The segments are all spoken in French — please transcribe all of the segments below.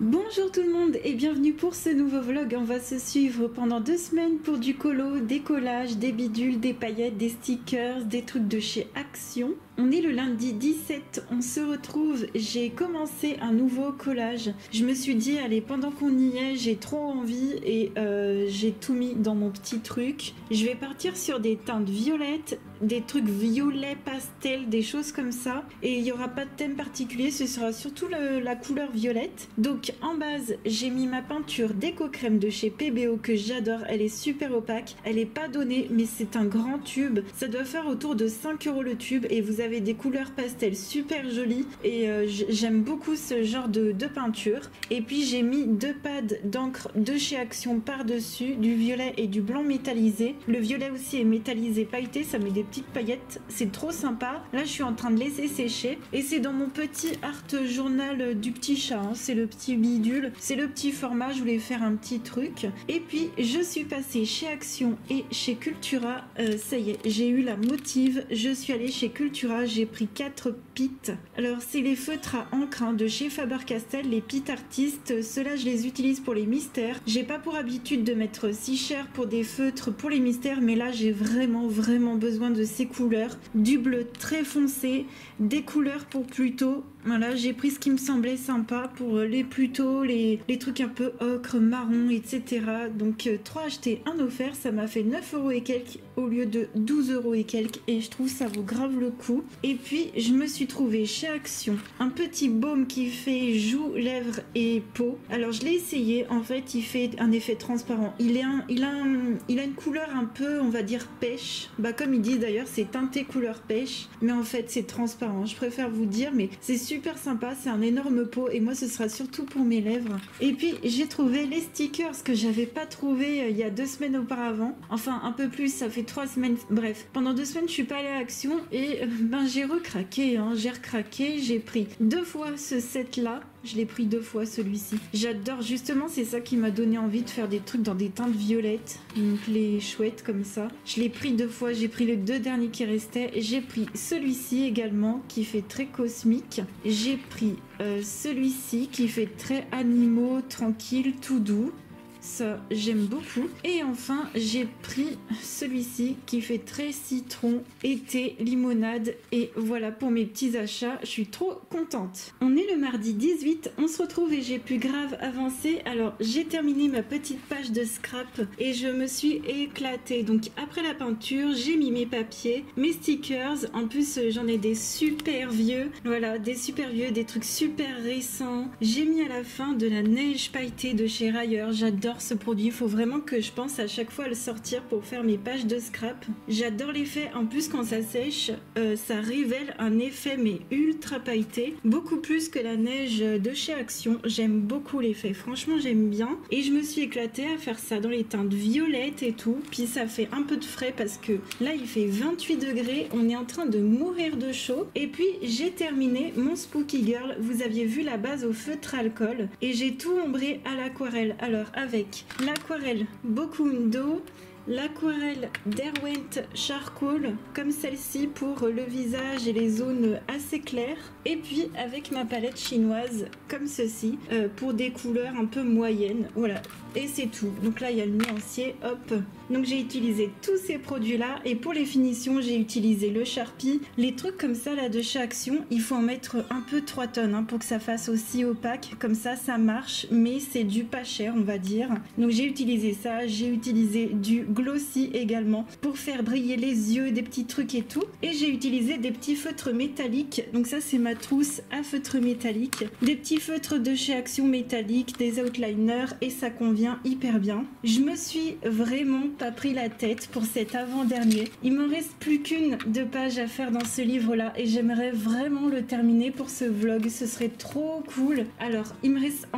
Bonjour tout le monde et bienvenue pour ce nouveau vlog. On va se suivre pendant 2 semaines pour du colo, des collages, des bidules, des paillettes, des stickers, des trucs de chez Action. On est le lundi 17, on se retrouve, j'ai commencé un nouveau collage. Je me suis dit, allez, pendant qu'on y est, j'ai trop envie et j'ai tout mis dans mon petit truc. Je vais partir sur des teintes violettes, des trucs violets pastel, des choses comme ça. Et il n'y aura pas de thème particulier, ce sera surtout la couleur violette. Donc en base, j'ai mis ma peinture Déco Crème de chez PBO que j'adore, elle est super opaque. Elle n'est pas donnée, mais c'est un grand tube. Ça doit faire autour de 5 € le tube et vous avez des couleurs pastel super jolies et j'aime beaucoup ce genre de peinture. Et puis j'ai mis 2 pads d'encre de chez Action par-dessus, du violet et du blanc métallisé. Le violet aussi est métallisé pailleté, ça met des petites paillettes, c'est trop sympa. Là je suis en train de laisser sécher et c'est dans mon petit art journal du petit chat, hein. C'est le petit bidule, c'est le petit format, je voulais faire un petit truc. Et puis je suis passée chez Action et chez Cultura, ça y est, j'ai eu la motive, je suis allée chez Cultura, j'ai pris 4 pits. Alors c'est les feutres à encre hein, de chez Faber-Castell, les pits artistes, ceux-là je les utilise pour les mystères. J'ai pas pour habitude de mettre si cher pour des feutres pour les mystères, mais là j'ai vraiment besoin de ces couleurs, du bleu très foncé, des couleurs pour Pluto. Voilà, j'ai pris ce qui me semblait sympa pour les Pluto, les trucs un peu ocre, marron, etc. Donc 3 achetés, 1 offert, ça m'a fait 9 € et quelques au lieu de 12 € et quelques et je trouve ça vaut grave le coup. Et puis je me suis trouvé chez Action un petit baume qui fait joues, lèvres et peau. Alors je l'ai essayé, en fait il fait un effet transparent. Il a une couleur un peu, on va dire pêche. Bah comme ils disent d'ailleurs, c'est teinté couleur pêche, mais en fait c'est transparent. Je préfère vous dire, mais c'est super sympa, c'est un énorme pot et moi ce sera surtout pour mes lèvres. Et puis j'ai trouvé les stickers que j'avais pas trouvé il y a 2 semaines auparavant. Enfin un peu plus, ça fait 3 semaines. Bref, pendant 2 semaines je suis pas allée à Action et ben j'ai recraqué, hein. J'ai recraqué, j'ai pris 2 fois ce set là. Je l'ai pris 2 fois celui-ci. J'adore justement, c'est ça qui m'a donné envie de faire des trucs dans des teintes violettes. Donc les chouettes comme ça. Je l'ai pris 2 fois, j'ai pris les 2 derniers qui restaient. J'ai pris celui-ci également qui fait très cosmique. J'ai pris celui-ci qui fait très animaux, tranquille, tout doux. Ça j'aime beaucoup. Et enfin j'ai pris celui-ci qui fait très citron, été, limonade. Et voilà pour mes petits achats, je suis trop contente. On est le mardi 18, on se retrouve et j'ai pu grave avancer. Alors j'ai terminé ma petite page de scrap et je me suis éclatée. Donc après la peinture j'ai mis mes papiers, mes stickers. En plus j'en ai des super vieux. Voilà, des super vieux, des trucs super récents. J'ai mis à la fin de la neige pailletée de chez Rayer. J'adore ce produit, il faut vraiment que je pense à chaque fois à le sortir pour faire mes pages de scrap. J'adore l'effet, en plus quand ça sèche ça révèle un effet mais ultra pailleté, beaucoup plus que la neige de chez Action. J'aime beaucoup l'effet, franchement j'aime bien et je me suis éclatée à faire ça dans les teintes violettes et tout. Puis ça fait un peu de frais parce que là il fait 28 degrés, on est en train de mourir de chaud. Et puis j'ai terminé mon Spooky Girl, vous aviez vu la base au feutre alcool et j'ai tout ombré à l'aquarelle. Alors avec l'aquarelle Bokundo, l'aquarelle Derwent Charcoal comme celle-ci pour le visage et les zones assez claires, et puis avec ma palette chinoise comme ceci pour des couleurs un peu moyennes. Voilà, et c'est tout. Donc là il y a le nuancier, hop. Donc j'ai utilisé tous ces produits là et pour les finitions j'ai utilisé le Sharpie. Les trucs comme ça là de chez Action, il faut en mettre un peu 3 tonnes hein, pour que ça fasse aussi opaque, comme ça marche, mais c'est du pas cher on va dire. Donc j'ai utilisé ça, j'ai utilisé du glossy également pour faire briller les yeux, des petits trucs et tout, et j'ai utilisé des petits feutres métalliques. Donc ça c'est ma trousse à feutres métalliques, des petits feutres de chez Action métalliques, des outliners, et ça convient hyper bien. Je me suis vraiment pas pris la tête pour cet avant-dernier. Il m'en reste plus qu'une 2 pages à faire dans ce livre là et j'aimerais vraiment le terminer pour ce vlog, ce serait trop cool. Alors il me reste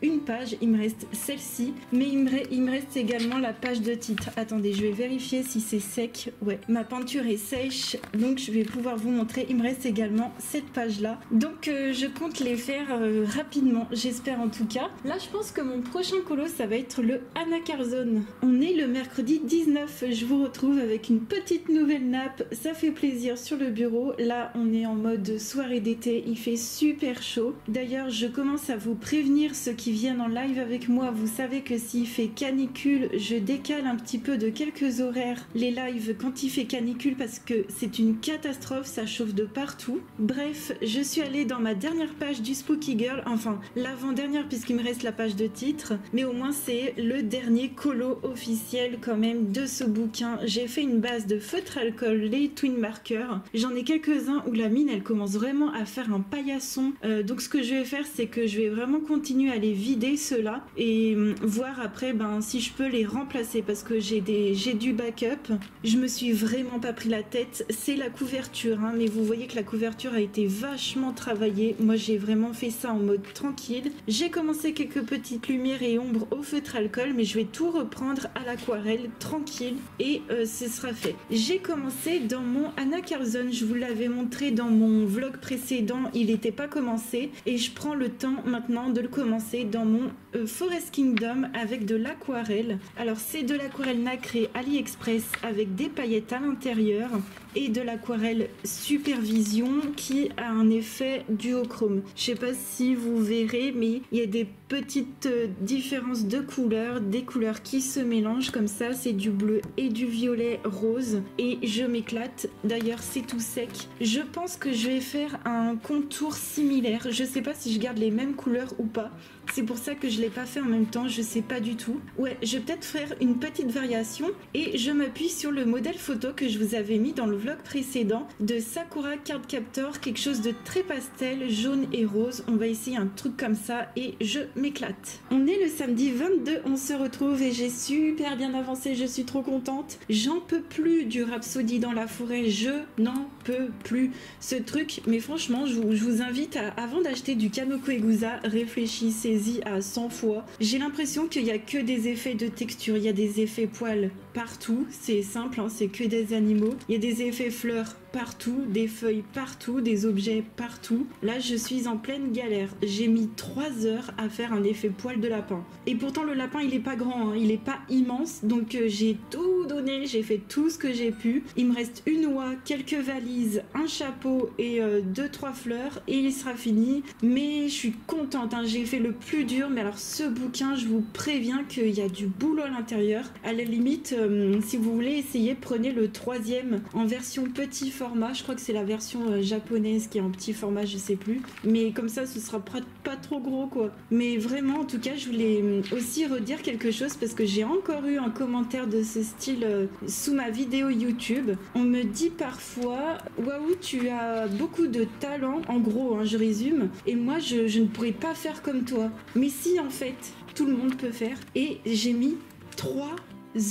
une page, il me reste celle-ci, mais il me reste également la page de titre. Attendez, je vais vérifier si c'est sec. Ouais, ma peinture est sèche, donc je vais pouvoir vous montrer. Il me reste également cette page-là. Donc je compte les faire rapidement, j'espère en tout cas. Là, je pense que mon prochain colo, ça va être le Anna Carzone. On est le mercredi 19. Je vous retrouve avec une petite nouvelle nappe. Ça fait plaisir sur le bureau. Là, on est en mode soirée d'été. Il fait super chaud. D'ailleurs, je commence à vous prévenir ceux qui viennent en live avec moi. Vous savez que s'il fait canicule, je décale un petit peu de quelques horaires les lives quand il fait canicule parce que c'est une catastrophe, ça chauffe de partout. Bref, je suis allée dans ma dernière page du Spooky Girl, enfin l'avant-dernière puisqu'il me reste la page de titre, mais au moins c'est le dernier colo officiel quand même de ce bouquin. J'ai fait une base de feutre alcool, les twin markers. J'en ai quelques-uns où la mine elle commence vraiment à faire un paillasson. Donc ce que je vais faire, c'est que je vais vraiment continuer à les vider ceux-là et voir après si je peux les remplacer parce que j'ai du backup. Je me suis vraiment pas pris la tête. C'est la couverture, hein, mais vous voyez que la couverture a été vachement travaillée. Moi j'ai vraiment fait ça en mode tranquille. J'ai commencé quelques petites lumières et ombres au feutre alcool, mais je vais tout reprendre à l'aquarelle tranquille et ce sera fait. J'ai commencé dans mon Anna Carzone, je vous l'avais montré dans mon vlog précédent, il n'était pas commencé et je prends le temps maintenant de le commencer dans mon Forest Kingdom avec de l'aquarelle. Alors c'est de l'aquarelle nacrée AliExpress avec des paillettes à l'intérieur et de l'aquarelle Supervision qui a un effet duochrome. Je sais pas si vous verrez, mais il y a des petites différences de couleurs, des couleurs qui se mélangent comme ça. C'est du bleu et du violet rose et je m'éclate. D'ailleurs c'est tout sec. Je pense que je vais faire un contour similaire. Je sais pas si je garde les mêmes couleurs ou pas. C'est pour ça que je l'ai pas fait en même temps, je sais pas du tout. Ouais, je vais peut-être faire une petite variation et je m'appuie sur le modèle photo que je vous avais mis dans le vlog précédent de Sakura Card Captor, quelque chose de très pastel, jaune et rose. On va essayer un truc comme ça et je m'éclate. On est le samedi 22, on se retrouve et j'ai super bien avancé, je suis trop contente. J'en peux plus du Rhapsody dans la forêt, je n'en peux plus. Ce truc, mais franchement, je vous invite à, avant d'acheter du Kanoko Egusa, réfléchissez à 100 fois. J'ai l'impression qu'il n'y a que des effets de texture, il y a des effets poils partout, c'est simple, hein, c'est que des animaux. Il y a des effets fleurs partout, des feuilles partout, des objets partout. Là, je suis en pleine galère. J'ai mis 3 heures à faire un effet poil de lapin. Et pourtant, le lapin, il est pas grand, hein, il est pas immense. Donc, j'ai tout donné, j'ai fait tout ce que j'ai pu. Il me reste une oie, quelques valises, un chapeau et 2-3 fleurs et il sera fini. Mais je suis contente, hein, j'ai fait le plus dur. Mais alors, ce bouquin, je vous préviens qu'il y a du boulot à l'intérieur. À la limite, si vous voulez essayer, prenez le 3e en version petit format. Je crois que c'est la version japonaise qui est en petit format, je sais plus. Mais comme ça, ce sera pas trop gros, quoi. Mais vraiment, en tout cas, je voulais aussi redire quelque chose parce que j'ai encore eu un commentaire de ce style sous ma vidéo YouTube. On me dit parfois, waouh, tu as beaucoup de talent, en gros, hein, je résume. Et moi, je ne pourrais pas faire comme toi. Mais si, en fait, tout le monde peut faire. Et j'ai mis 3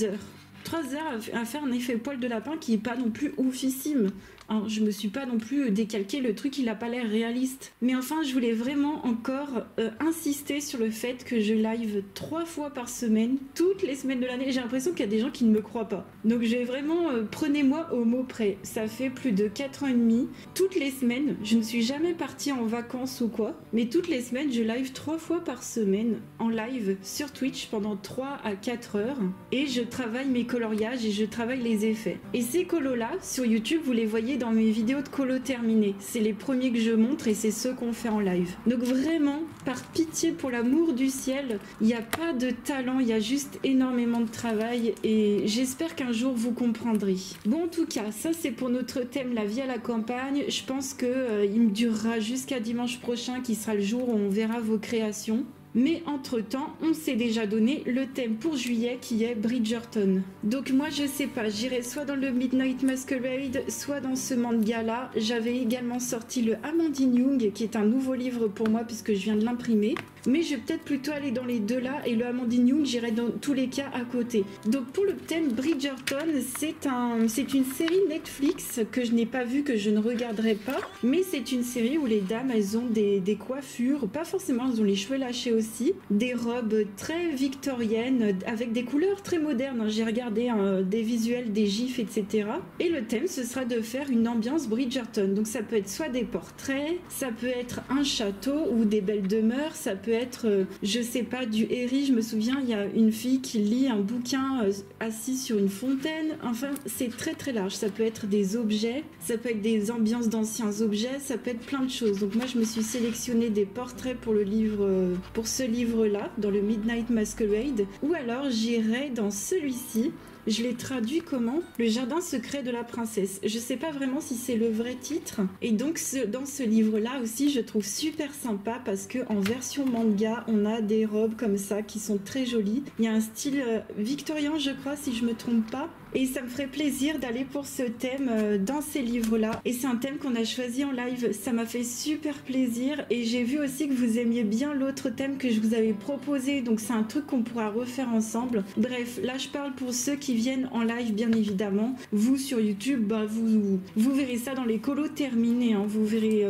heures. 3 heures à faire un effet poil de lapin qui est pas non plus oufissime. Alors, je me suis pas non plus décalqué, le truc il a pas l'air réaliste. Mais enfin, je voulais vraiment encore insister sur le fait que je live 3 fois par semaine, toutes les semaines de l'année. J'ai l'impression qu'il y a des gens qui ne me croient pas. Donc j'ai vraiment, prenez-moi au mot près. Ça fait plus de 4 ans et demi. Toutes les semaines, je ne suis jamais partie en vacances ou quoi, mais toutes les semaines, je live 3 fois par semaine en live sur Twitch pendant 3 à 4 heures. Et je travaille mes coloriages et je travaille les effets. Et ces colos-là, sur YouTube, vous les voyez dans mes vidéos de colo terminées. C'est les premiers que je montre et c'est ceux qu'on fait en live. Donc vraiment, par pitié, pour l'amour du ciel, il n'y a pas de talent, il y a juste énormément de travail et j'espère qu'un jour vous comprendrez. Bon, en tout cas, ça c'est pour notre thème, la vie à la campagne. Je pense que il me durera jusqu'à dimanche prochain qui sera le jour où on verra vos créations. Mais entre-temps, on s'est déjà donné le thème pour juillet qui est Bridgerton. Donc moi, je sais pas, j'irai soit dans le Midnight Masquerade, soit dans ce manga-là. J'avais également sorti le Amandine Young, qui est un nouveau livre pour moi puisque je viens de l'imprimer. Mais je vais peut-être plutôt aller dans les deux là, et le Amandine Young, j'irai dans tous les cas à côté. Donc pour le thème Bridgerton, c'est une série Netflix que je n'ai pas vue, que je ne regarderai pas. Mais c'est une série où les dames, elles ont des coiffures, pas forcément, elles ont les cheveux lâchés aussi. aussi, des robes très victoriennes avec des couleurs très modernes. J'ai regardé des visuels, des gifs, etc. Et le thème, ce sera de faire une ambiance Bridgerton. Donc ça peut être soit des portraits, ça peut être un château ou des belles demeures, ça peut être, je sais pas, du Harry. Je me souviens, il y a une fille qui lit un bouquin assise sur une fontaine. Enfin, c'est très très large. Ça peut être des objets, ça peut être des ambiances d'anciens objets, ça peut être plein de choses. Donc moi, je me suis sélectionné des portraits pour le livre, pour ce livre-là, dans le Midnight Masquerade. Ou alors, j'irai dans celui-ci. Je l'ai traduit comment? Le jardin secret de la princesse. Je sais pas vraiment si c'est le vrai titre. Et donc dans ce livre-là aussi, je trouve super sympa parce que en version manga, on a des robes comme ça qui sont très jolies. Il y a un style victorien, je crois, si je me trompe pas. Et ça me ferait plaisir d'aller pour ce thème dans ces livres-là. Et c'est un thème qu'on a choisi en live. Ça m'a fait super plaisir. Et j'ai vu aussi que vous aimiez bien l'autre thème que je vous avais proposé. Donc c'est un truc qu'on pourra refaire ensemble. Bref, là je parle pour ceux qui viennent en live, bien évidemment. Vous sur YouTube, bah, vous verrez ça dans les colos terminés. Hein. Vous verrez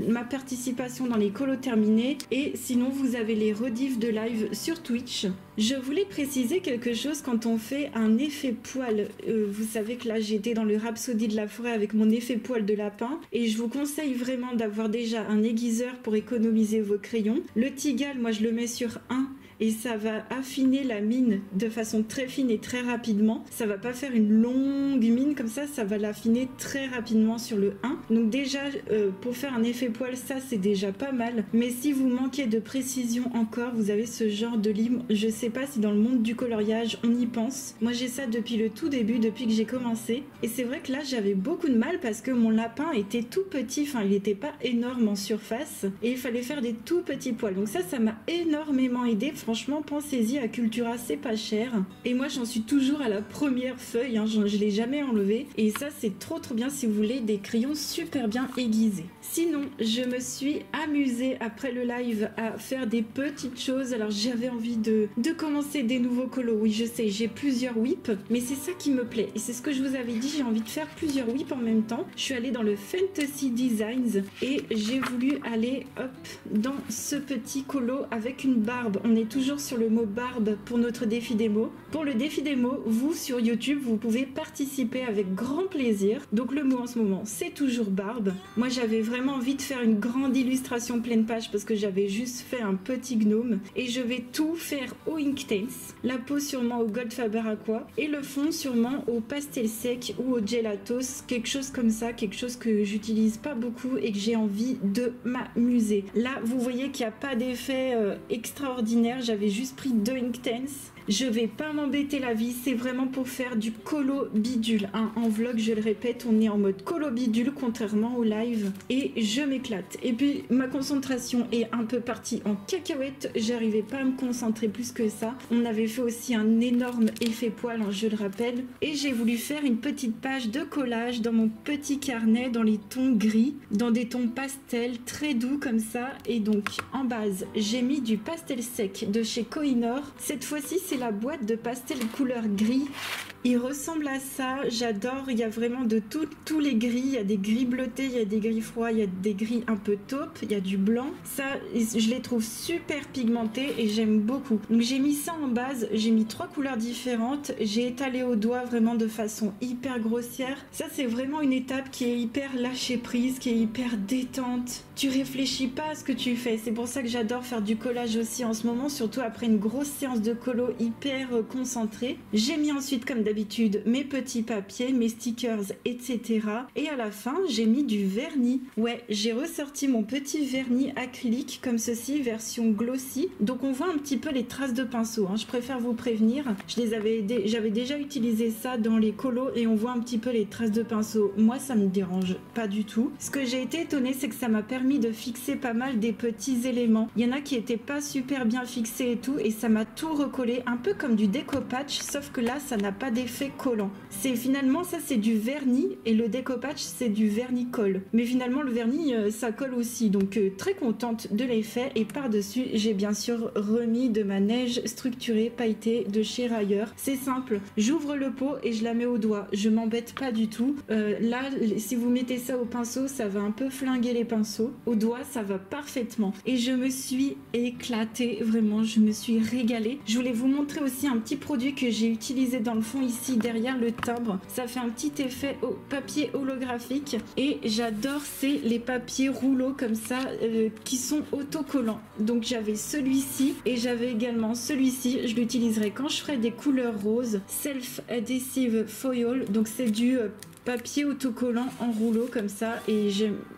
ma participation dans les colos terminés. Et sinon, vous avez les rediffs de live sur Twitch. Je voulais préciser quelque chose quand on fait un effet poil. Vous savez que là, j'étais dans le Rhapsody de la forêt avec mon effet poil de lapin. Et je vous conseille vraiment d'avoir déjà un aiguiseur pour économiser vos crayons. Le Tigal, moi, je le mets sur 1. Et ça va affiner la mine de façon très fine et très rapidement. Ça va pas faire une longue mine comme ça, ça va l'affiner très rapidement sur le 1. Donc déjà, pour faire un effet poil, ça c'est déjà pas mal. Mais si vous manquez de précision encore, vous avez ce genre de livre. Je sais pas si dans le monde du coloriage, on y pense. Moi j'ai ça depuis le tout début, depuis que j'ai commencé. Et c'est vrai que là, j'avais beaucoup de mal parce que mon lapin était tout petit. Enfin, il était pas énorme en surface. Et il fallait faire des tout petits poils. Donc ça m'a énormément aidé. Franchement, pensez-y, à Cultura, c'est pas cher. Et moi, j'en suis toujours à la première feuille, hein, je l'ai jamais enlevé. Et ça, c'est trop bien si vous voulez des crayons super bien aiguisés. Sinon, je me suis amusée après le live à faire des petites choses. Alors, j'avais envie de commencer des nouveaux colos. Oui, je sais, j'ai plusieurs whips, mais c'est ça qui me plaît. Et c'est ce que je vous avais dit, j'ai envie de faire plusieurs whips en même temps. Je suis allée dans le Fantasy Designs et j'ai voulu aller, hop, dans ce petit colo avec une barbe. On est toujours sur le mot barbe pour notre défi démo. Pour le défi démo, vous sur YouTube, vous pouvez participer avec grand plaisir. Donc le mot en ce moment, c'est toujours barbe. Moi, j'avais vraiment envie de faire une grande illustration pleine page parce que j'avais juste fait un petit gnome. Et je vais tout faire au Inktense. La peau sûrement au Gold Faber Aqua et le fond sûrement au pastel sec ou au gelatos. Quelque chose comme ça, quelque chose que j'utilise pas beaucoup et que j'ai envie de m'amuser. Là, vous voyez qu'il n'y a pas d'effet extraordinaire. J'avais juste pris 2 Inktense. Je vais pas m'embêter la vie, c'est vraiment pour faire du colo bidule. Hein. En vlog, je le répète, on est en mode colo bidule contrairement au live et je m'éclate. Et puis ma concentration est un peu partie en cacahuète, j'arrivais pas à me concentrer plus que ça. On avait fait aussi un énorme effet poil, hein, je le rappelle. Et j'ai voulu faire une petite page de collage dans mon petit carnet dans les tons gris, dans des tons pastels très doux comme ça. Et donc en base, j'ai mis du pastel sec de chez Kohinoor. Cette fois-ci, c'est la boîte de pastel couleur gris. Il ressemble à ça, j'adore, il y a vraiment de tous les gris, il y a des gris bleutés, il y a des gris froids, il y a des gris un peu taupe, il y a du blanc. Ça, je les trouve super pigmentés et j'aime beaucoup. Donc j'ai mis ça en base, j'ai mis 3 couleurs différentes, j'ai étalé au doigt vraiment de façon hyper grossière. Ça, c'est vraiment une étape qui est hyper lâcher prise, qui est hyper détente. Tu réfléchis pas à ce que tu fais, c'est pour ça que j'adore faire du collage aussi en ce moment, surtout après une grosse séance de colo hyper concentrée. J'ai mis ensuite, comme d'habitude, mes petits papiers, mes stickers, etc. Et à la fin, j'ai mis du vernis. Ouais, j'ai ressorti mon petit vernis acrylique comme ceci, version glossy. Donc on voit un petit peu les traces de pinceau. Hein. Je préfère vous prévenir. J'avais déjà utilisé ça dans les colos et on voit un petit peu les traces de pinceau. Moi, ça me dérange pas du tout. Ce que j'ai été étonnée, c'est que ça m'a permis de fixer pas mal des petits éléments. Il y en a qui étaient pas super bien fixés fixé et tout, et ça m'a tout recollé, un peu comme du décopatch, sauf que là ça n'a pas d'effet collant. C'est finalement ça, c'est du vernis, et le décopatch c'est du vernis colle. Mais finalement le vernis ça colle aussi, donc très contente de l'effet. Et par dessus j'ai bien sûr remis de ma neige structurée pailletée de chez Rayer. C'est simple, j'ouvre le pot et je la mets au doigt, je m'embête pas du tout. Là si vous mettez ça au pinceau, ça va un peu flinguer les pinceaux. Au doigt ça va parfaitement, et je me suis éclatée, vraiment je me suis régalée. Je voulais vous montrer aussi un petit produit que j'ai utilisé dans le fond ici derrière le timbre. Ça fait un petit effet au papier holographique, et j'adore, c'est les papiers rouleaux comme ça qui sont autocollants. Donc j'avais celui-ci et j'avais également celui-ci. Je l'utiliserai quand je ferai des couleurs roses. Self Adhesive Foil, donc c'est du papier autocollant en rouleau comme ça, et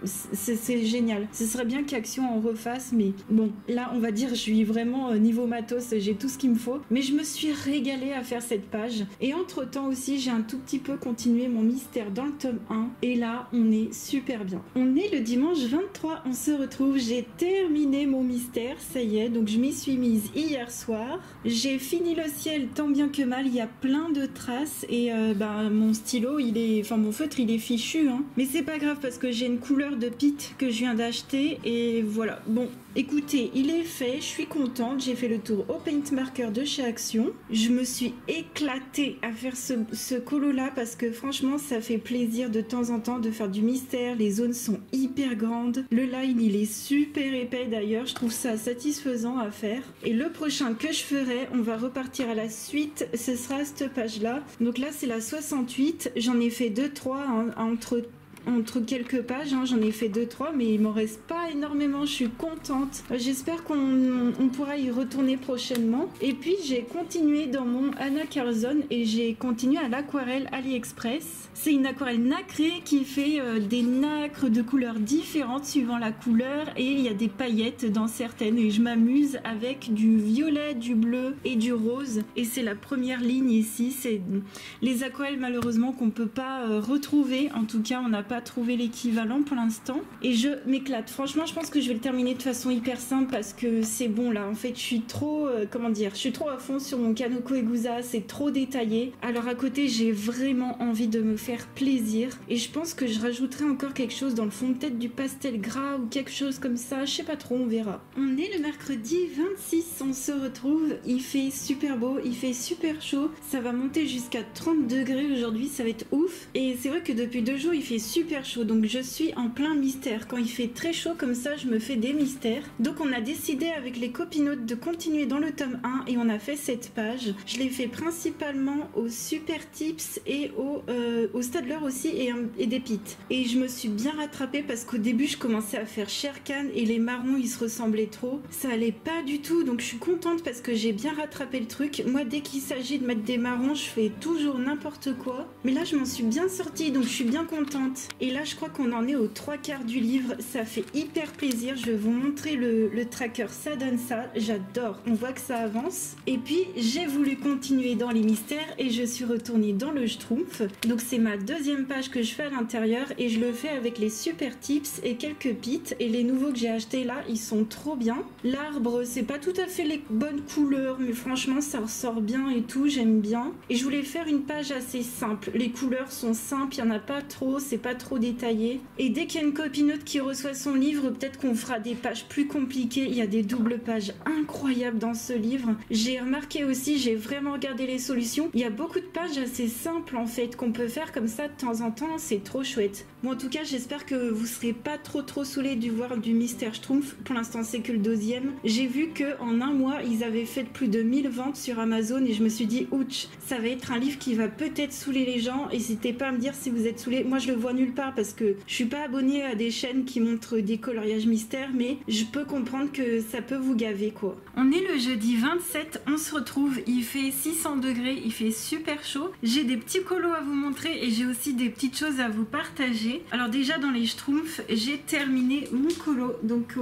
c'est génial. Ce serait bien qu'Action en refasse, mais bon, là on va dire je suis vraiment niveau matos, j'ai tout ce qu'il me faut, mais je me suis régalée à faire cette page. Et entre temps aussi j'ai un tout petit peu continué mon mystère dans le tome 1, et là on est super bien. On est le dimanche 23, on se retrouve, j'ai terminé mon mystère, ça y est, donc je m'y suis mise hier soir. J'ai fini le ciel tant bien que mal, il y a plein de traces, et mon stylo il est, enfin mon feutre il est fichu, hein. Mais c'est pas grave parce que j'ai une couleur de pit que je viens d'acheter, et voilà. Bon, écoutez, il est fait, je suis contente. J'ai fait le tour au paint marker de chez Action. Je me suis éclatée à faire ce colo là, parce que franchement ça fait plaisir de temps en temps de faire du mystère. Les zones sont hyper grandes, le line il est super épais d'ailleurs, je trouve ça satisfaisant à faire. Et le prochain que je ferai, on va repartir à la suite, ce sera cette page là. Donc là c'est la 68, j'en ai fait 2-3 entre quelques pages, hein, j'en ai fait 2-3, mais il m'en reste pas énormément, je suis contente. J'espère qu'on pourra y retourner prochainement. Et puis j'ai continué dans mon Anna Carlson, et j'ai continué à l'aquarelle AliExpress. C'est une aquarelle nacrée qui fait des nacres de couleurs différentes suivant la couleur, et il y a des paillettes dans certaines, et je m'amuse avec du violet, du bleu et du rose. Et c'est la première ligne ici, c'est les aquarelles malheureusement qu'on peut pas retrouver, en tout cas on n'a pas trouvé l'équivalent pour l'instant, et je m'éclate. Franchement je pense que je vais le terminer de façon hyper simple, parce que c'est bon là, en fait je suis trop je suis trop à fond sur mon Kanoko Egusa, c'est trop détaillé. Alors à côté j'ai vraiment envie de me faire plaisir, et je pense que je rajouterai encore quelque chose dans le fond, peut-être du pastel gras ou quelque chose comme ça, je sais pas trop, on verra. On est le mercredi 26, on se retrouve, il fait super beau, il fait super chaud, ça va monter jusqu'à 30 degrés aujourd'hui, ça va être ouf. Et c'est vrai que depuis 2 jours il fait super chaud, donc je suis en plein mystère. Quand il fait très chaud comme ça, je me fais des mystères. Donc on a décidé avec les copinotes de continuer dans le tome 1, et on a fait cette page. Je l'ai fait principalement aux Super Tips et au Stadler aussi, et des pits. Et je me suis bien rattrapée, parce qu'au début je commençais à faire Sherkan et les marrons ils se ressemblaient trop, ça allait pas du tout. Donc je suis contente parce que j'ai bien rattrapé le truc. Moi dès qu'il s'agit de mettre des marrons, je fais toujours n'importe quoi, mais là je m'en suis bien sortie, donc je suis bien contente. Et là je crois qu'on en est aux 3/4 du livre, ça fait hyper plaisir. Je vais vous montrer le tracker, ça donne ça, j'adore, on voit que ça avance. Et puis j'ai voulu continuer dans les mystères, et je suis retournée dans le Schtroumpf. Donc c'est ma deuxième page que je fais à l'intérieur, et je le fais avec les Super Tips et quelques pits. Et les nouveaux que j'ai achetés là, ils sont trop bien. L'arbre c'est pas tout à fait les bonnes couleurs, mais franchement ça ressort bien et tout, j'aime bien. Et je voulais faire une page assez simple, les couleurs sont simples, il y en a pas trop, c'est pas trop détaillé. Et dès qu'il y a une copinote qui reçoit son livre, peut-être qu'on fera des pages plus compliquées. Il y a des doubles pages incroyables dans ce livre. J'ai remarqué aussi, j'ai vraiment regardé les solutions, il y a beaucoup de pages assez simples en fait qu'on peut faire comme ça de temps en temps, c'est trop chouette. Bon en tout cas j'espère que vous serez pas trop saoulés de voir du Mystère Schtroumpf. Pour l'instant c'est que le 2e. J'ai vu que en un mois ils avaient fait plus de 1000 ventes sur Amazon, et je me suis dit ouch, ça va être un livre qui va peut-être saouler les gens. N'hésitez pas à me dire si vous êtes saoulés. Moi je le vois nulle part parce que je suis pas abonnée à des chaînes qui montrent des coloriages mystères, mais je peux comprendre que ça peut vous gaver quoi. On est le jeudi 27, on se retrouve, il fait 600 degrés, il fait super chaud. J'ai des petits colos à vous montrer, et j'ai aussi des petites choses à vous partager. Alors déjà dans les Schtroumpfs, j'ai terminé mon colo, donc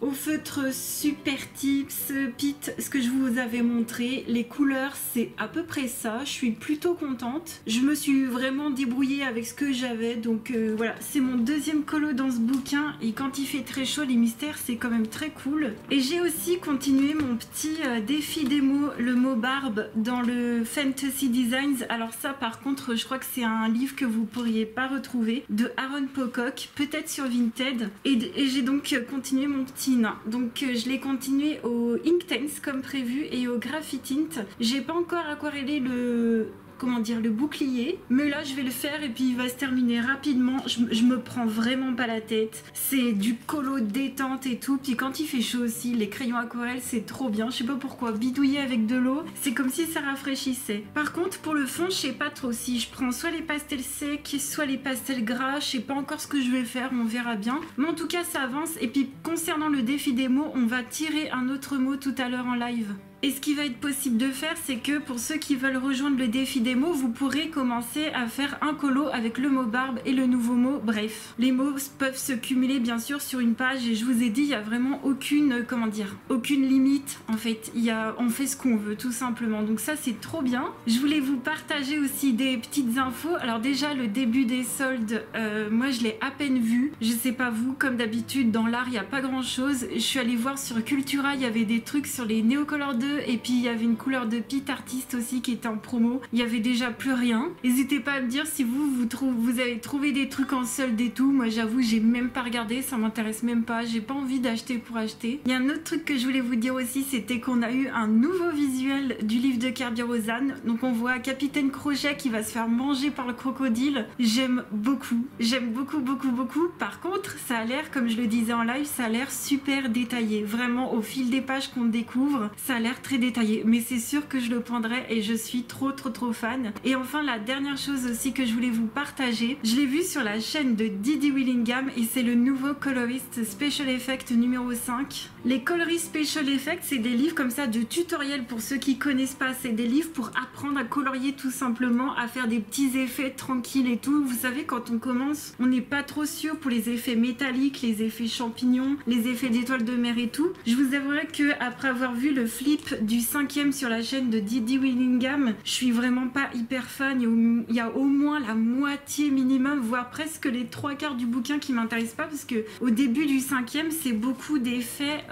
au feutre Super Tips, Pit, ce que je vous avais montré. Les couleurs c'est à peu près ça, je suis plutôt contente. Je me suis vraiment débrouillée avec ce que j'avais, donc Donc voilà, c'est mon deuxième colo dans ce bouquin et quand il fait très chaud, les mystères c'est quand même très cool. Et j'ai aussi continué mon petit défi démo, le mot barbe dans le Fantasy Designs. Alors ça par contre, je crois que c'est un livre que vous pourriez pas retrouver, de Aaron Pocock, peut-être sur Vinted. Et j'ai donc continué mon petit nain. Donc je l'ai continué au Inktense comme prévu et au Graphite Int. J'ai pas encore aquarellé le bouclier, mais là je vais le faire et puis il va se terminer rapidement. Je me prends vraiment pas la tête, c'est du colo détente et tout, puis quand il fait chaud aussi, les crayons aquarelles c'est trop bien. Je sais pas pourquoi, bidouiller avec de l'eau, c'est comme si ça rafraîchissait. Par contre pour le fond, je sais pas trop si je prends soit les pastels secs, soit les pastels gras, je sais pas encore ce que je vais faire, on verra bien. Mais en tout cas ça avance, et puis concernant le défi des mots, on va tirer un autre mot tout à l'heure en live. Et ce qui va être possible de faire, c'est que pour ceux qui veulent rejoindre le défi des mots, vous pourrez commencer à faire un colo avec le mot barbe et le nouveau mot bref. Les mots peuvent se cumuler bien sûr sur une page et je vous ai dit, il n'y a vraiment aucune limite en fait. On fait ce qu'on veut tout simplement. Donc ça c'est trop bien. Je voulais vous partager aussi des petites infos. Alors déjà le début des soldes, moi je l'ai à peine vu. Je sais pas vous, comme d'habitude dans l'art il n'y a pas grand chose. Je suis allée voir sur Cultura, il y avait des trucs sur les Neocolor 2. Et puis il y avait une couleur de Pete Artist aussi qui était en promo. Il y avait déjà plus rien. N'hésitez pas à me dire si vous avez trouvé des trucs en solde et tout. Moi j'avoue j'ai même pas regardé, ça m'intéresse même pas. J'ai pas envie d'acheter pour acheter. Il y a un autre truc que je voulais vous dire aussi, c'était qu'on a eu un nouveau visuel du livre de Kerby Rosanes. Donc on voit Capitaine Crochet qui va se faire manger par le crocodile. J'aime beaucoup. J'aime beaucoup beaucoup beaucoup. Par contre ça a l'air, comme je le disais en live, ça a l'air super détaillé. Vraiment au fil des pages qu'on découvre, ça a l'air très détaillé, mais c'est sûr que je le prendrai et je suis trop fan. Et enfin la dernière chose aussi que je voulais vous partager, je l'ai vu sur la chaîne de Didi Willingham et c'est le nouveau Colorist Special Effect numéro 5. Les Colorist Special Effects, c'est des livres comme ça de tutoriels pour ceux qui connaissent pas. C'est des livres pour apprendre à colorier tout simplement, à faire des petits effets tranquilles et tout. Vous savez, quand on commence, on n'est pas trop sûr pour les effets métalliques, les effets champignons, les effets d'étoiles de mer et tout. Je vous avouerai que après avoir vu le flip du 5e sur la chaîne de Didi Willingham, je suis vraiment pas hyper fan. Il y a au moins la moitié minimum, voire presque les 3/4 du bouquin qui m'intéresse pas, parce que au début du 5e c'est beaucoup d'effets,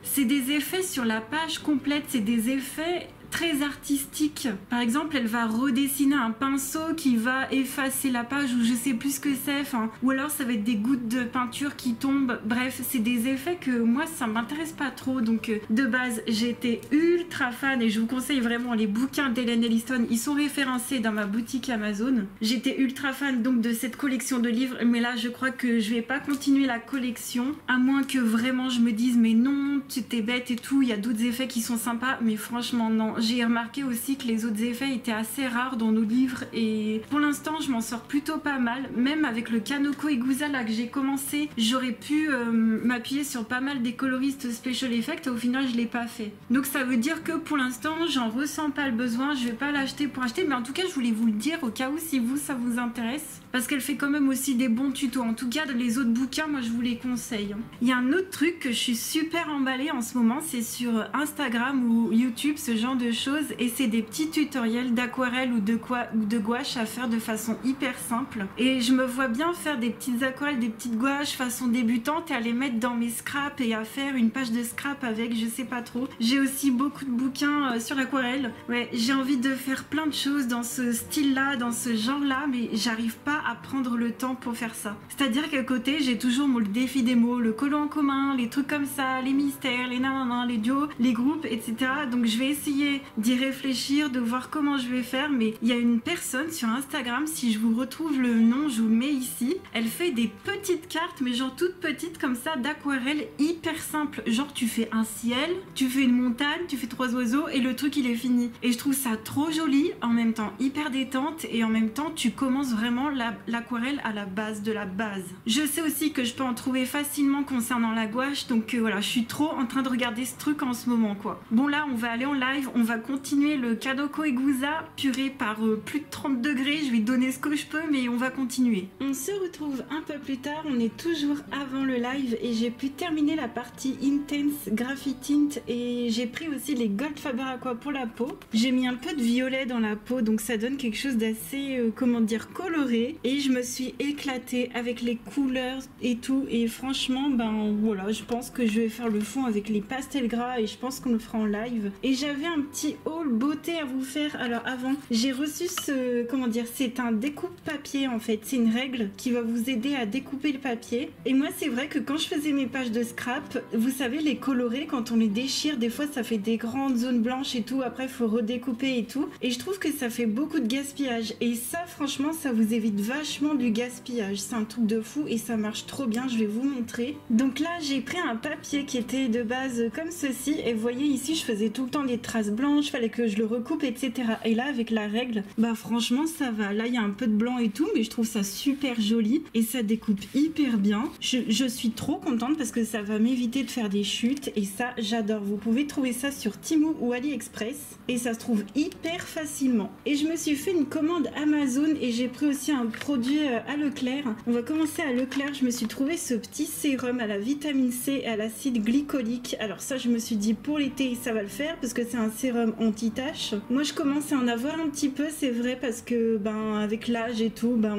c'est des effets sur la page complète, c'est des effets très artistique. Par exemple, elle va redessiner un pinceau qui va effacer la page, ou je sais plus ce que c'est, ou alors ça va être des gouttes de peinture qui tombent. Bref, c'est des effets que moi ça m'intéresse pas trop. Donc de base j'étais ultra fan et je vous conseille vraiment les bouquins d'Hélène Elliston, ils sont référencés dans ma boutique Amazon. J'étais ultra fan donc de cette collection de livres, mais là je crois que je vais pas continuer la collection, à moins que vraiment je me dise mais non, tu t'es bête et tout, il y a d'autres effets qui sont sympas, mais franchement non. J'ai remarqué aussi que les autres effets étaient assez rares dans nos livres et pour l'instant je m'en sors plutôt pas mal. Même avec le Kanoko Igusa là que j'ai commencé, j'aurais pu m'appuyer sur pas mal des coloristes special effects, au final je l'ai pas fait. Donc ça veut dire que pour l'instant j'en ressens pas le besoin, je vais pas l'acheter pour acheter, mais en tout cas je voulais vous le dire au cas où si vous ça vous intéresse, parce qu'elle fait quand même aussi des bons tutos. En tout cas les autres bouquins moi je vous les conseille. Il y a un autre truc que je suis super emballée en ce moment, c'est sur Instagram ou YouTube, ce genre de choses, et c'est des petits tutoriels d'aquarelle ou de gouache à faire de façon hyper simple. Et je me vois bien faire des petites aquarelles, des petites gouaches façon débutante et à les mettre dans mes scraps et à faire une page de scrap avec, je sais pas trop. J'ai aussi beaucoup de bouquins sur l'aquarelle. Ouais, j'ai envie de faire plein de choses dans ce style là, dans ce genre là, mais j'arrive pas à prendre le temps pour faire ça. C'est-à-dire qu'à côté j'ai toujours le défi des mots, le colo en commun, les trucs comme ça, les mystères, les nanana, les duos, les groupes, etc. Donc je vais essayer d'y réfléchir, de voir comment je vais faire, mais il y a une personne sur Instagram, si je vous retrouve le nom, je vous le mets ici, elle fait des petites cartes, mais genre toutes petites comme ça, d'aquarelle hyper simple, genre tu fais un ciel, tu fais une montagne, tu fais 3 oiseaux et le truc il est fini. Et je trouve ça trop joli, en même temps hyper détente, et en même temps tu commences vraiment l'aquarelle à la base de la base. Je sais aussi que je peux en trouver facilement concernant la gouache, donc voilà, je suis trop en train de regarder ce truc en ce moment quoi. Bon là on va aller en live, on va continuer le Kanoko Egusa, purée par plus de 30 degrés. Je vais donner ce que je peux, mais on va continuer. On se retrouve un peu plus tard, on est toujours avant le live et j'ai pu terminer la partie Intense Graphite Tint et j'ai pris aussi les Gold Faber Aqua pour la peau. J'ai mis un peu de violet dans la peau, donc ça donne quelque chose d'assez, comment dire, coloré. Et je me suis éclatée avec les couleurs et tout. Et franchement, ben voilà, je pense que je vais faire le fond avec les pastels gras et je pense qu'on le fera en live. Et j'avais un petit haul beauté à vous faire. Alors avant, j'ai reçu ce, comment dire, c'est un découpe papier en fait. C'est une règle qui va vous aider à découper le papier. Et moi, c'est vrai que quand je faisais mes pages de scrap, vous savez, les colorés, quand on les déchire, des fois ça fait des grandes zones blanches et tout. Après, il faut redécouper et tout. Et je trouve que ça fait beaucoup de gaspillage. Et ça, franchement, ça vous évite vachement du gaspillage. C'est un truc de fou et ça marche trop bien. Je vais vous montrer. Donc là, j'ai pris un papier qui était de base comme ceci. Et vous voyez ici, je faisais tout le temps des traces blanches. Fallait que je le recoupe, etc. Et là, avec la règle, bah franchement, ça va. Là, il y a un peu de blanc et tout, mais je trouve ça super joli. Et ça découpe hyper bien. Je suis trop contente parce que ça va m'éviter de faire des chutes. Et ça, j'adore. Vous pouvez trouver ça sur Temu ou AliExpress. Et ça se trouve hyper facilement. Et je me suis fait une commande Amazon et j'ai pris aussi un produit à Leclerc. On va commencer à Leclerc. Je me suis trouvé ce petit sérum à la vitamine C et à l'acide glycolique. Alors ça, je me suis dit pour l'été, ça va le faire parce que c'est un sérum anti-tache. Moi, je commence à en avoir un petit peu, c'est vrai, parce que ben avec l'âge et tout, ben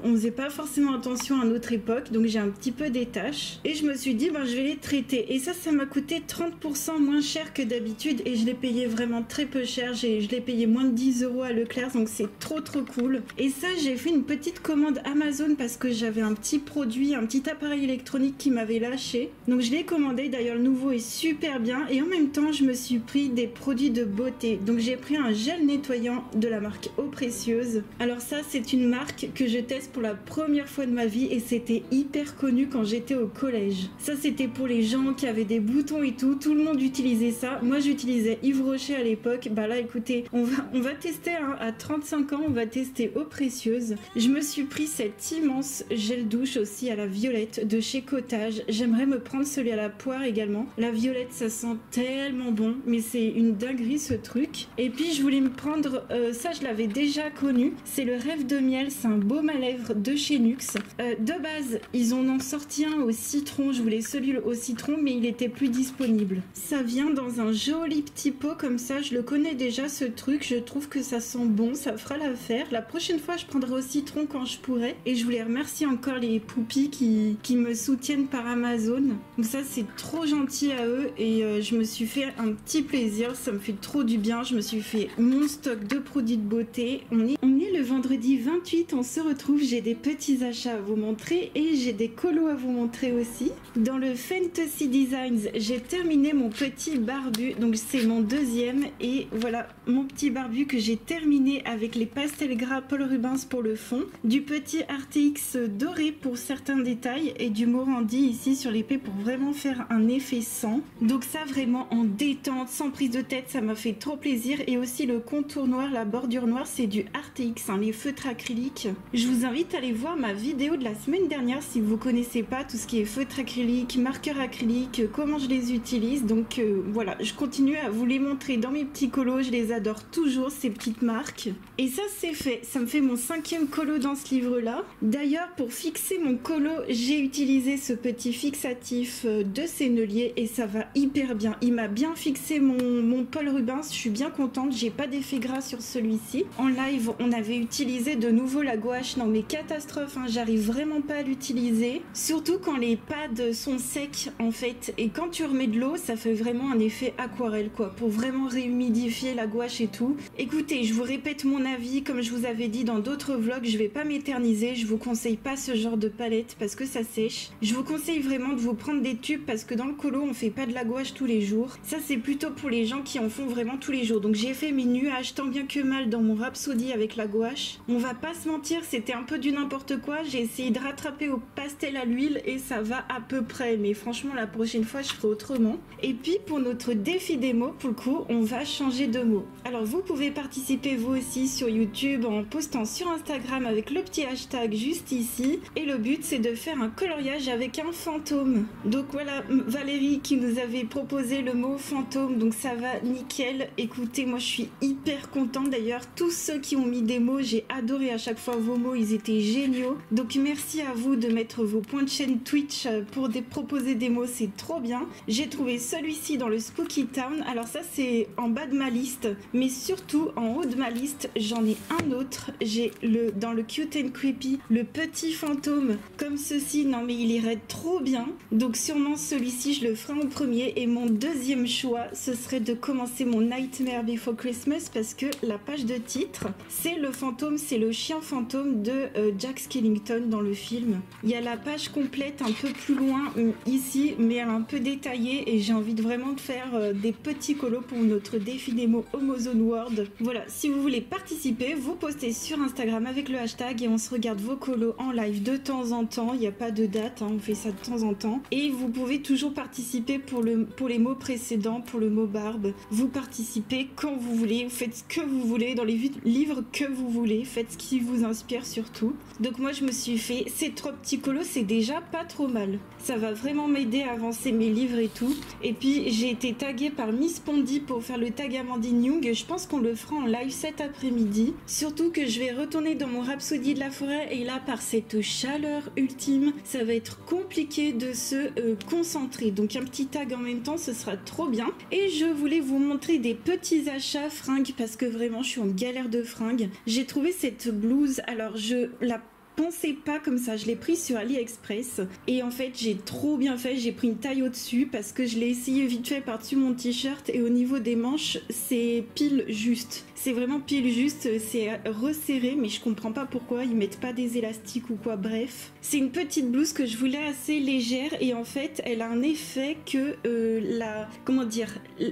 on faisait pas forcément attention à notre époque, donc j'ai un petit peu des taches. Et je me suis dit, ben je vais les traiter. Et ça m'a coûté 30% moins cher que d'habitude et je l'ai payé vraiment très peu cher. Je l'ai payé moins de 10 € à Leclerc, donc c'est trop cool. Et ça, j'ai fait une petite commande Amazon parce que j'avais un petit produit, un petit appareil électronique qui m'avait lâché. Donc je l'ai commandé, d'ailleurs le nouveau est super bien. Et en même temps, je me suis pris des produits de beauté. Donc j'ai pris un gel nettoyant de la marque Eau Précieuse. Alors ça, c'est une marque que je teste pour la première fois de ma vie et c'était hyper connu quand j'étais au collège. Ça, c'était pour les gens qui avaient des boutons et tout. Tout le monde utilisait ça. Moi, j'utilisais Yves Rocher à l'époque. Bah là, écoutez, on va tester hein, à 35 ans, on va tester Eau Précieuse. Je me suis pris cet immense gel douche aussi à la violette de chez Cottage. J'aimerais me prendre celui à la poire également. La violette, ça sent tellement bon, mais c'est une dinguerie ce truc. Et puis, je voulais me prendre, ça je l'avais déjà connu, c'est le Rêve de Miel, c'est un baume à lèvres de chez Nuxe. De base, ils en ont sorti un au citron, je voulais celui au citron, mais il était plus disponible. Ça vient dans un joli petit pot comme ça, je le connais déjà ce truc, je trouve que ça sent bon, ça fera l'affaire. La prochaine fois, je prendrai au citron quand je pourrai. Et je voulais remercier encore les poupis qui me soutiennent par Amazon. Donc ça, c'est trop gentil à eux et je me suis fait un petit plaisir, ça me fait trop du bien. Je me suis fait mon stock de produits de beauté. On est le vendredi 28, on se retrouve. J'ai des petits achats à vous montrer et j'ai des colos à vous montrer aussi. Dans le Fantasy Designs, j'ai terminé mon petit barbu, donc c'est mon deuxième et voilà mon petit barbu que j'ai terminé avec les pastels gras Paul Rubens pour le fond, du petit RTX doré pour certains détails et du Morandi ici sur l'épée pour vraiment faire un effet sang. Donc ça vraiment en détente, sans prise de tête, ça m'a fait trop plaisir. Et aussi le contour noir, la bordure noire, c'est du RTX, hein, les feutres acryliques. Je vous invite à aller voir ma vidéo de la semaine dernière si vous connaissez pas tout ce qui est feutre acrylique, marqueur acrylique, comment je les utilise. Donc voilà, je continue à vous les montrer dans mes petits colos, je les adore toujours ces petites marques. Et ça c'est fait, ça me fait mon 5e colo dans ce livre là. D'ailleurs pour fixer mon colo, j'ai utilisé ce petit fixatif de Sennelier et ça va hyper bien. Il m'a bien fixé mon Paul Rubens, je suis bien contente, j'ai pas d'effet gras sur celui-ci. En live, on avait utilisé de nouveau la gouache, non mais catastrophe, hein, j'arrive vraiment pas à l'utiliser. Surtout quand les pads sont secs en fait et quand tu remets de l'eau, ça fait vraiment un effet aquarelle quoi, pour vraiment réhumidifier la gouache et tout. Écoutez, je vous répète mon avis, comme je vous avais dit dans d'autres vlogs, je vais pas m'éterniser, je vous conseille pas ce genre de palette parce que ça sèche. Je vous conseille vraiment de vous prendre des tubes parce que dans le colo on fait pas de la gouache tous les jours. Ça c'est plutôt pour les gens qui en font vraiment tous les jours. Donc j'ai fait mes nuages tant bien que mal dans mon Rhapsody avec la gouache. gouache. On va pas se mentir, c'était un peu du n'importe quoi. J'ai essayé de rattraper au pastel à l'huile et ça va à peu près. Mais franchement, la prochaine fois, je ferai autrement. Et puis, pour notre défi des mots, pour le coup, on va changer de mots. Alors, vous pouvez participer vous aussi sur YouTube en postant sur Instagram avec le petit hashtag juste ici. Et le but, c'est de faire un coloriage avec un fantôme. Donc voilà, Valérie qui nous avait proposé le mot fantôme. Donc ça va nickel. Écoutez, moi, je suis hyper contente. D'ailleurs, tous ceux qui ont mis des mots, j'ai adoré à chaque fois vos mots. Ils étaient géniaux. Donc merci à vous de mettre vos points de chaîne Twitch pour proposer des mots. C'est trop bien. J'ai trouvé celui-ci dans le Spooky Town. Alors ça, c'est en bas de ma liste. Mais surtout, en haut de ma liste, j'en ai un autre. J'ai dans le Cute and Creepy, le petit fantôme comme ceci. Non mais il irait trop bien. Donc sûrement celui-ci, je le ferai en premier. Et mon deuxième choix, ce serait de commencer mon Nightmare Before Christmas parce que la page de titre, c'est le fantôme, c'est le chien fantôme de Jack Skellington dans le film. Il y a la page complète un peu plus loin ici, mais elle est un peu détaillée et j'ai envie de vraiment de faire des petits colos pour notre défi des mots Homozone World. Voilà, si vous voulez participer, vous postez sur Instagram avec le hashtag et on se regarde vos colos en live de temps en temps. Il n'y a pas de date, hein, on fait ça de temps en temps. Et vous pouvez toujours participer pour les mots précédents, pour le mot barbe. Vous participez quand vous voulez, vous faites ce que vous voulez dans les livres que vous voulez, faites ce qui vous inspire surtout. Donc moi je me suis fait ces 3 petits colos, c'est déjà pas trop mal. Ça va vraiment m'aider à avancer mes livres et tout. Et puis j'ai été taguée par Miss Pondy pour faire le tag Amandine Young. Je pense qu'on le fera en live cet après-midi. Surtout que je vais retourner dans mon Rhapsodie de la forêt et là par cette chaleur ultime, ça va être compliqué de se concentrer. Donc un petit tag en même temps, ce sera trop bien. Et je voulais vous montrer des petits achats fringues parce que vraiment je suis en galère de fringues. J'ai trouvé cette blouse, alors je la pensez pas comme ça, je l'ai pris sur AliExpress et en fait j'ai trop bien fait, j'ai pris une taille au-dessus parce que je l'ai essayé vite fait par-dessus mon t-shirt et au niveau des manches c'est pile juste, c'est vraiment pile juste, c'est resserré mais je comprends pas pourquoi ils mettent pas des élastiques ou quoi, bref. C'est une petite blouse que je voulais assez légère et en fait elle a un effet que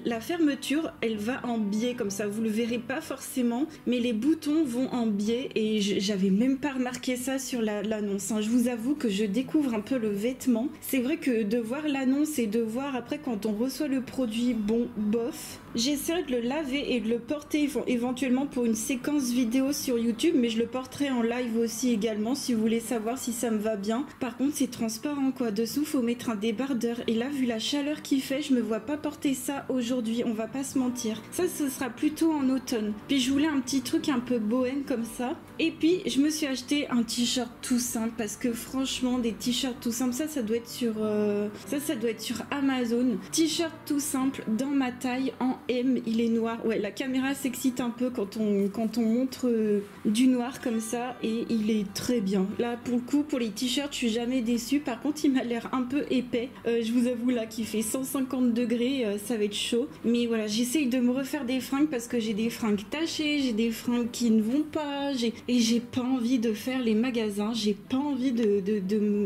la fermeture elle va en biais comme ça, vous le verrez pas forcément mais les boutons vont en biais et j'avais même pas remarqué ça sur l'annonce. Je vous avoue que je découvre un peu le vêtement. C'est vrai que de voir l'annonce et de voir après quand on reçoit le produit, bon, bof. J'essaierai de le laver et de le porter éventuellement pour une séquence vidéo sur YouTube, mais je le porterai en live aussi également si vous voulez savoir si ça me va bien. Par contre, c'est transparent quoi. Dessous, faut mettre un débardeur. Et là, vu la chaleur qu'il fait, je me vois pas porter ça aujourd'hui. On va pas se mentir. Ça, ce sera plutôt en automne. Puis je voulais un petit truc un peu bohème comme ça. Et puis, je me suis acheté un t-shirt tout simple parce que franchement, des t-shirts tout simples, ça doit être sur, ça doit être sur Amazon. T-shirt tout simple dans ma taille en M, il est noir. Ouais, la caméra s'excite un peu quand on montre du noir comme ça et il est très bien. Là, pour le coup, pour les t-shirts, je suis jamais déçue. Par contre, il m'a l'air un peu épais. Je vous avoue là qu'il fait 150 degrés, ça va être chaud. Mais voilà, j'essaye de me refaire des fringues parce que j'ai des fringues tachées, j'ai des fringues qui ne vont pas, et j'ai pas envie de faire les magasins, j'ai pas envie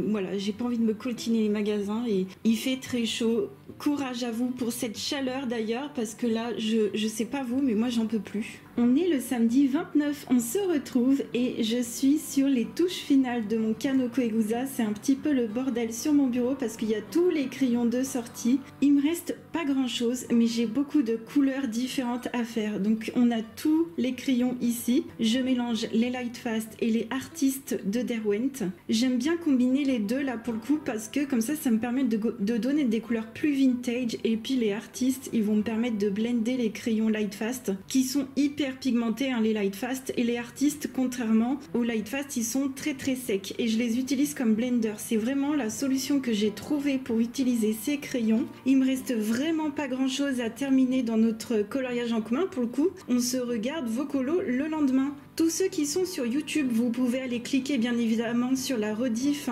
voilà, j'ai pas envie de me coltiner les magasins et il fait très chaud. Courage à vous pour cette chaleur d'ailleurs parce que là, je sais pas vous, mais moi j'en peux plus. On est le samedi 29, on se retrouve et je suis sur les touches finales de mon Kanoko Egusa. C'est un petit peu le bordel sur mon bureau parce qu'il y a tous les crayons de sortie. Il me reste pas grand chose, mais j'ai beaucoup de couleurs différentes à faire. Donc on a tous les crayons ici. Je mélange les Lightfast et les artistes de Derwent. J'aime bien combiner les deux là pour le coup parce que comme ça me permet de donner des couleurs plus vintage et puis les artistes ils vont me permettre de blender les crayons Lightfast qui sont hyper pigmentés les Lightfast et les artistes contrairement aux Lightfast ils sont très très secs et je les utilise comme blender. C'est vraiment la solution que j'ai trouvée pour utiliser ces crayons. Il me reste vraiment pas grand chose à terminer dans notre coloriage en commun. Pour le coup on se regarde vos colos le lendemain. Tous ceux qui sont sur YouTube, vous pouvez aller cliquer bien évidemment sur la rediff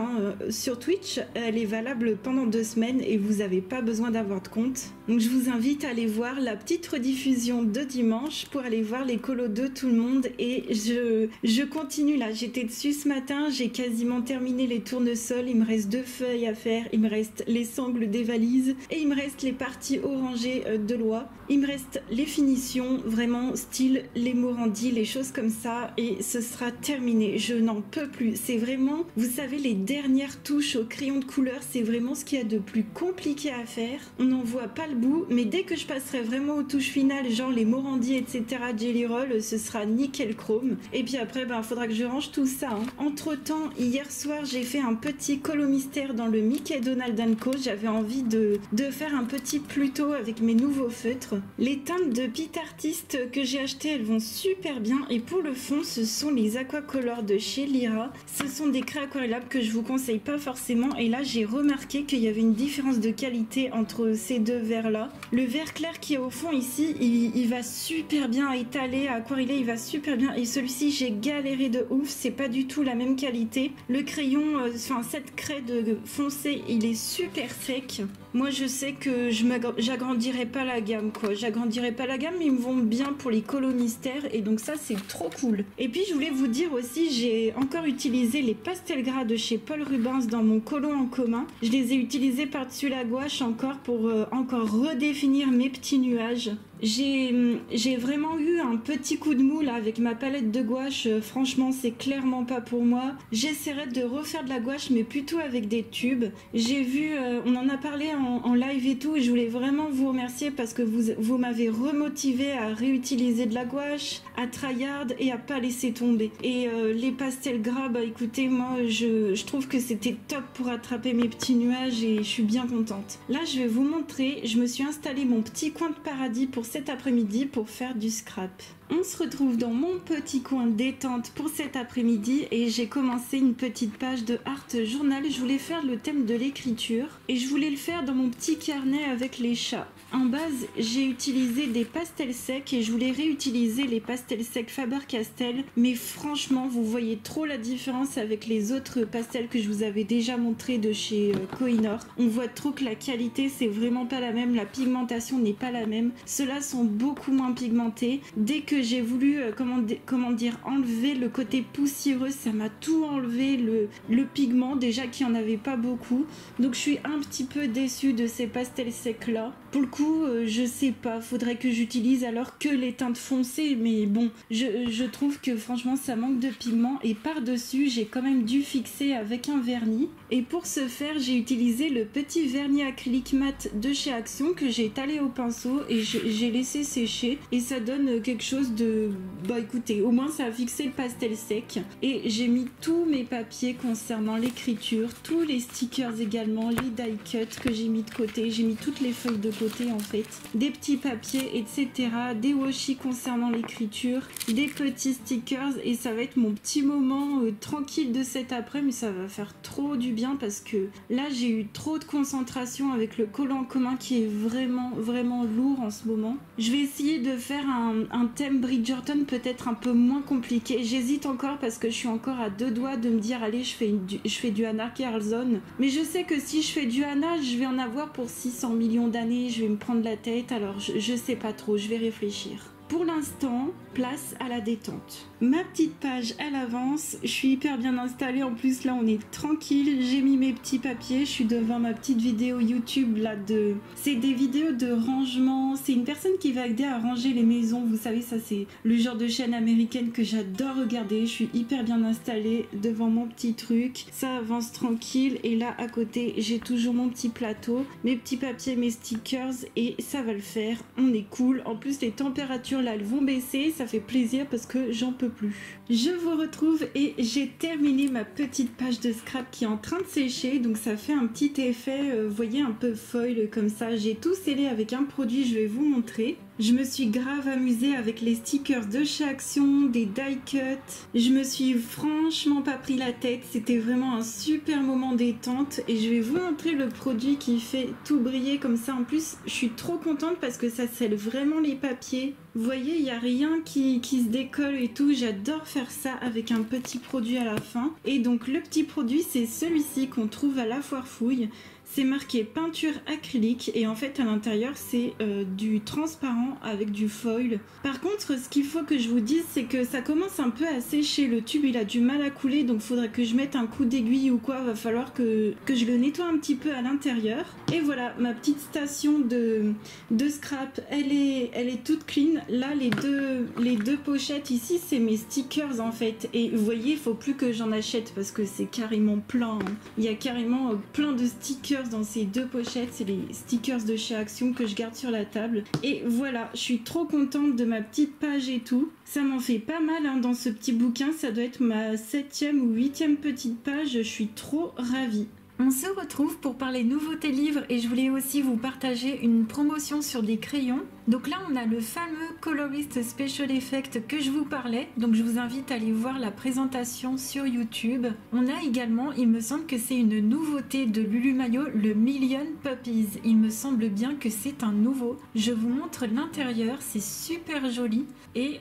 sur Twitch. Elle est valable pendant 2 semaines et vous n'avez pas besoin d'avoir de compte. Donc je vous invite à aller voir la petite rediffusion de dimanche pour aller voir les colos de tout le monde. Et je continue là, j'étais dessus ce matin, j'ai quasiment terminé les tournesols. Il me reste 2 feuilles à faire, il me reste les sangles des valises et il me reste les parties orangées de l'oie. Il me reste les finitions, vraiment style les Morandi, les choses comme ça. ça et ce sera terminé. Je n'en peux plus. C'est vraiment, vous savez, les dernières touches au crayon de couleur, c'est vraiment ce qu'il y a de plus compliqué à faire. On n'en voit pas le bout, mais dès que je passerai vraiment aux touches finales, genre les Morandi, etc., Jelly Roll, ce sera nickel chrome. Et puis après, faudra que je range tout ça. Entre temps, hier soir, j'ai fait un petit colo mystère dans le Mickey Donald Co. J'avais envie de faire un petit Pluto avec mes nouveaux feutres. Les teintes de Pit Artist que j'ai achetées, elles vont super bien. Et pour le fond, ce sont les Aquacolor de chez Lyra. Ce sont des craies aquarellables que je vous conseille pas forcément. Et là, j'ai remarqué qu'il y avait une différence de qualité entre ces deux verres-là. Le vert clair qui est au fond ici, il va super bien à étaler, à aquareller, il va super bien. Et celui-ci, j'ai galéré de ouf. C'est pas du tout la même qualité. Le crayon, cette craie de foncé, il est super sec. Moi, je sais que j'agrandirai pas la gamme, quoi. J'agrandirai pas la gamme, mais ils me vont bien pour les colos mystères. Et donc ça, c'est trop cool. Et puis, je voulais vous dire aussi, j'ai encore utilisé les pastels gras de chez Paul Rubens dans mon colo en commun. Je les ai utilisés par-dessus la gouache encore pour encore redéfinir mes petits nuages. J'ai vraiment eu un petit coup de mou là avec ma palette de gouache. Franchement, c'est clairement pas pour moi. J'essaierai de refaire de la gouache, mais plutôt avec des tubes. J'ai vu, on en a parlé en live et tout, et je voulais vraiment vous remercier parce que vous m'avez remotivé à réutiliser de la gouache, à tryhard et à pas laisser tomber. Et les pastels gras, écoutez, moi je trouve que c'était top pour attraper mes petits nuages et je suis bien contente. Là, je vais vous montrer, je me suis installé mon petit coin de paradis pour cet après-midi pour faire du scrap. On se retrouve dans mon petit coin détente pour cet après-midi et j'ai commencé une petite page de art journal. Je voulais faire le thème de l'écriture et je voulais le faire dans mon petit carnet avec les chats. En base, j'ai utilisé des pastels secs et je voulais réutiliser les pastels secs Faber-Castell, mais franchement, vous voyez trop la différence avec les autres pastels que je vous avais déjà montré de chez Kohinoor. On voit trop que la qualité, c'est vraiment pas la même, la pigmentation n'est pas la même. Ceux-là sont beaucoup moins pigmentés. Dès que j'ai voulu, enlever le côté poussiéreux, ça m'a tout enlevé, le pigment, déjà qu'il n'y en avait pas beaucoup. Donc je suis un petit peu déçue de ces pastels secs-là. Pour le coup, je sais pas, faudrait que j'utilise alors que les teintes foncées, mais bon, je trouve que franchement ça manque de pigment et par-dessus j'ai quand même dû fixer avec un vernis. Et pour ce faire, j'ai utilisé le petit vernis acrylique mat de chez Action que j'ai étalé au pinceau et j'ai laissé sécher et ça donne quelque chose de... écoutez, au moins ça a fixé le pastel sec et j'ai mis tous mes papiers concernant l'écriture, tous les stickers également, les die cuts que j'ai mis de côté, j'ai mis toutes les feuilles de côté en fait, des petits papiers etc, des washi concernant l'écriture, des petits stickers et ça va être mon petit moment tranquille de cet après, mais ça va faire trop du bien parce que là j'ai eu trop de concentration avec le collant commun qui est vraiment lourd en ce moment. Je vais essayer de faire un thème Bridgerton peut-être un peu moins compliqué. J'hésite encore parce que je suis encore à deux doigts de me dire allez je fais du Anna Carlson, mais je sais que si je fais du Anna je vais en avoir pour 600 millions d'années, je vais me prendre la tête, alors je sais pas trop, je vais réfléchir. Pour l'instant, place à la détente. Ma petite page, elle avance. Je suis hyper bien installée. En plus, là, on est tranquille. J'ai mis mes petits papiers. Je suis devant ma petite vidéo YouTube, là, c'est des vidéos de rangement. C'est une personne qui va aider à ranger les maisons. Vous savez, ça, c'est le genre de chaîne américaine que j'adore regarder. Je suis hyper bien installée devant mon petit truc. Ça avance tranquille. Et là, à côté, j'ai toujours mon petit plateau, mes petits papiers, mes stickers. Et ça va le faire. On est cool. En plus, les températures, là, elles vont baisser. Ça fait plaisir parce que j'en peux plus. Je vous retrouve et j'ai terminé ma petite page de scrap qui est en train de sécher, donc ça fait un petit effet, vous voyez, un peu foil comme ça. J'ai tout scellé avec un produit, je vais vous montrer. Je me suis grave amusée avec les stickers de chez Action, des die cuts. Je me suis franchement pas pris la tête, c'était vraiment un super moment détente et je vais vous montrer le produit qui fait tout briller comme ça. En plus, je suis trop contente parce que ça scelle vraiment les papiers. Vous voyez, il n'y a rien qui se décolle et tout. J'adore faire ça avec un petit produit à la fin. Et donc le petit produit, c'est celui-ci qu'on trouve à la foire fouille. C'est marqué peinture acrylique et en fait à l'intérieur c'est du transparent avec du foil. Par contre, ce qu'il faut que je vous dise, c'est que ça commence un peu à sécher. Le tube il a du mal à couler, donc faudrait que je mette un coup d'aiguille ou quoi. Va falloir que je le nettoie un petit peu à l'intérieur. Et voilà, ma petite station de scrap, elle est toute clean. Là les deux pochettes ici, c'est mes stickers en fait. Et vous voyez, il faut plus que j'en achète parce que c'est carrément plein. Il y a carrément plein de stickers dans ces deux pochettes. C'est les stickers de chez Action que je garde sur la table. Et voilà, je suis trop contente de ma petite page et tout. Ça m'en fait pas mal hein, dans ce petit bouquin. Ça doit être ma 7e ou 8e petite page. Je suis trop ravie. On se retrouve pour parler nouveautés livres et je voulais aussi vous partager une promotion sur des crayons. Donc là on a le fameux Colorist Special Effect que je vous parlais, donc je vous invite à aller voir la présentation sur YouTube. On a également, il me semble que c'est une nouveauté de Lulu Maillot, le Million Puppies. Il me semble bien que c'est un nouveau. Je vous montre l'intérieur, c'est super joli. Et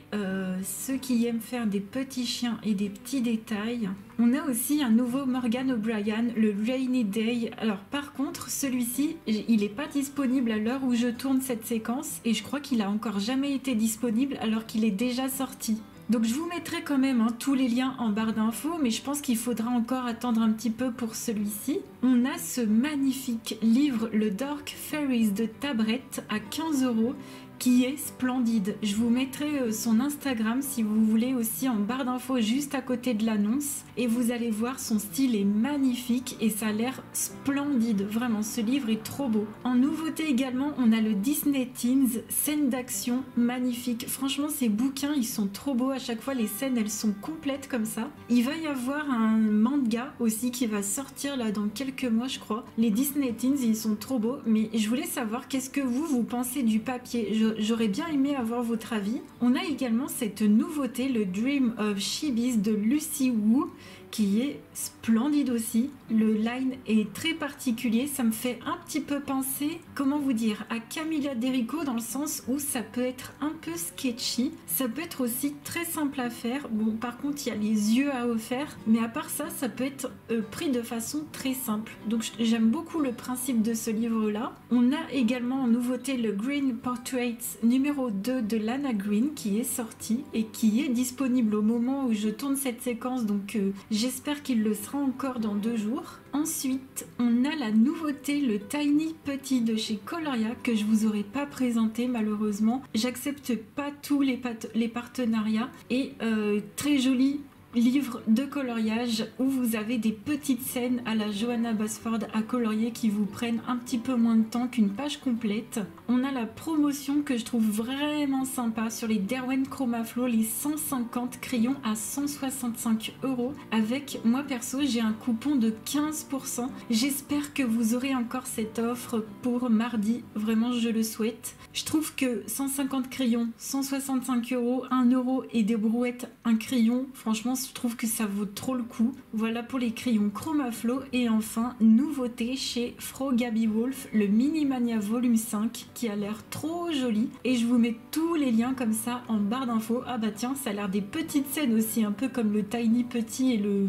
ceux qui aiment faire des petits chiens et des petits détails, on a aussi un nouveau Morgan O'Brien, le Rainy Day. Alors par contre, celui-ci, il n'est pas disponible à l'heure où je tourne cette séquence et je crois qu'il a encore jamais été disponible alors qu'il est déjà sorti. Donc je vous mettrai quand même hein, tous les liens en barre d'infos, mais je pense qu'il faudra encore attendre un petit peu pour celui-ci. On a ce magnifique livre, le Dark Fairies de Tabrette à 15 € qui est splendide. Je vous mettrai son Instagram si vous voulez aussi en barre d'infos juste à côté de l'annonce et vous allez voir, son style est magnifique et ça a l'air splendide. Vraiment, ce livre est trop beau. En nouveauté également, on a le Disney Teens, scène d'action magnifique. Franchement, ces bouquins, ils sont trop beaux. À chaque fois, les scènes, elles sont complètes comme ça. Il va y avoir un manga aussi qui va sortir là dans quelques mois, je crois. Les Disney Teens, ils sont trop beaux. Mais je voulais savoir, qu'est-ce que vous pensez du papier? J'aurais bien aimé avoir votre avis. On a également cette nouveauté, le Dream of Chibi's de Lucy Wu, qui est splendide aussi. Le line est très particulier, ça me fait un petit peu penser, comment vous dire, à Camilla Derico dans le sens où ça peut être un peu sketchy, ça peut être aussi très simple à faire. Bon, par contre, il y a les yeux à refaire, mais à part ça, ça peut être pris de façon très simple. Donc j'aime beaucoup le principe de ce livre-là. On a également en nouveauté le Green Portraits numéro 2 de Lana Green qui est sorti et qui est disponible au moment où je tourne cette séquence, donc j'espère qu'il le sera encore dans 2 jours. Ensuite, on a la nouveauté, le Tiny Petit de chez Coloria que je vous aurais pas présenté malheureusement. J'accepte pas tous les partenariats et très joli livre de coloriage où vous avez des petites scènes à la Johanna Basford à colorier qui vous prennent un petit peu moins de temps qu'une page complète. On a la promotion que je trouve vraiment sympa sur les Derwent Chromaflow, les 150 crayons à 165 € avec, moi perso, j'ai un coupon de 15%. J'espère que vous aurez encore cette offre pour mardi, vraiment je le souhaite. Je trouve que 150 crayons, 165 €, 1 € et des brouettes, un crayon, franchement je trouve que ça vaut trop le coup. Voilà pour les crayons Chromaflow. Et enfin, nouveauté chez Fro Gabby Wolf, le Minimania volume 5 qui a l'air trop joli. Et je vous mets tous les liens comme ça en barre d'infos. Ah bah tiens, ça a l'air des petites scènes aussi, un peu comme le Tiny Petit et le